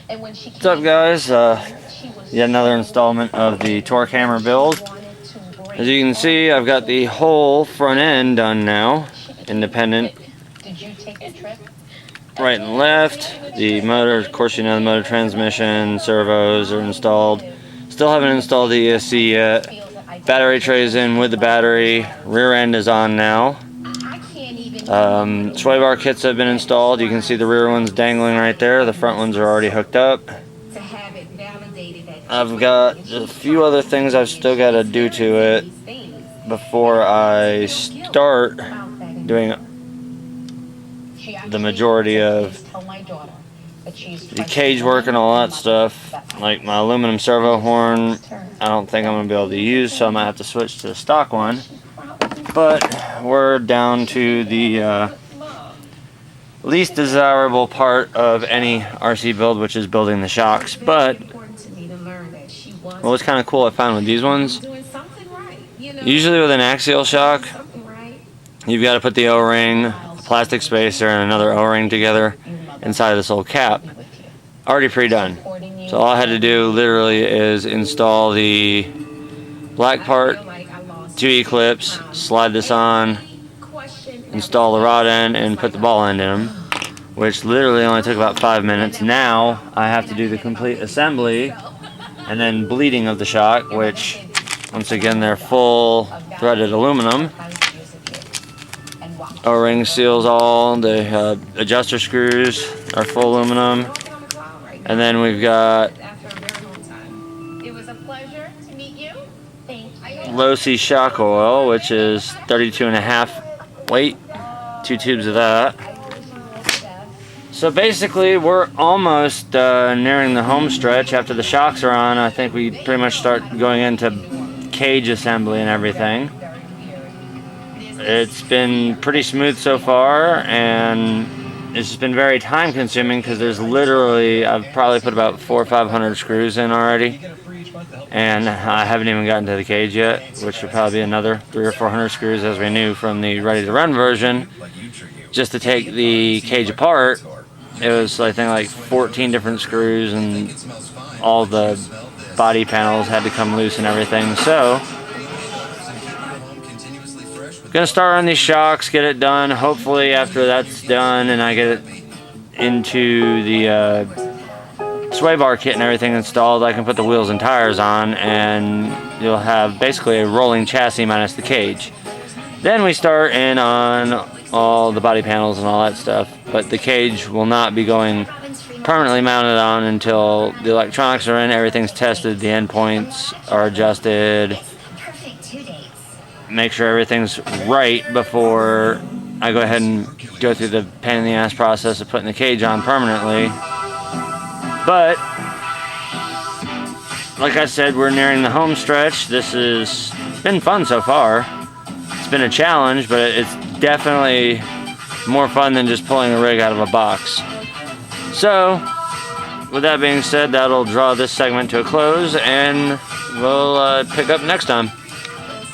What's up, guys? Yet another installment of the torque hammer build. As you can see, I've got the whole front end done now, independent, right and left. The motor, of course, you know, the motor transmission, servos are installed. Still haven't installed the ESC yet. Battery trays in with the battery. Rear end is on now. Sway bar kits have been installed. You can see the rear ones dangling right there. The front ones are already hooked up. I've got a few other things I've still got to do to it before I start doing the majority of the cage work and all that stuff. Like my aluminum servo horn, I don't think I'm going to be able to use, so I might have to switch to the stock one. But we're down to the least desirable part of any RC build, which is building the shocks. But what was kind of cool I found with these ones, usually with an axial shock, you've got to put the O-ring, a plastic spacer, and another O-ring together inside of this little cap. Already pre-done. So all I had to do literally is install the black part, 2 E-clips, slide this on, install the rod end, and put the ball end in them, which literally only took about 5 minutes. Now I have to do the complete assembly and then bleeding of the shock, which once again they're full threaded aluminum. O-ring seals all, the adjuster screws are full aluminum, and then we've got low C shock oil, which is 32.5 weight, 2 tubes of that. So basically we're almost nearing the home stretch. After the shocks are on, I think we pretty much start going into cage assembly and everything. It's been pretty smooth so far, and it's just been very time consuming because there's literally, I've probably put about 400 or 500 screws in already, and I haven't even gotten to the cage yet, which would probably be another 300 or 400 screws, as we knew from the ready to run version. Just to take the cage apart, it was, I think, like 14 different screws, and all the body panels had to come loose and everything. So gonna start on these shocks, get it done. Hopefully after that's done and I get it into the sway bar kit and everything installed, I can put the wheels and tires on, and you'll have basically a rolling chassis minus the cage. Then we start in on all the body panels and all that stuff, but the cage will not be going permanently mounted on until the electronics are in, everything's tested, the endpoints are adjusted, make sure everything's right before I go ahead and go through the pain in the ass process of putting the cage on permanently. But like I said, we're nearing the home stretch. This has been fun so far. It's been a challenge, but it's definitely more fun than just pulling a rig out of a box. So with that being said, that'll draw this segment to a close, and we'll pick up next time.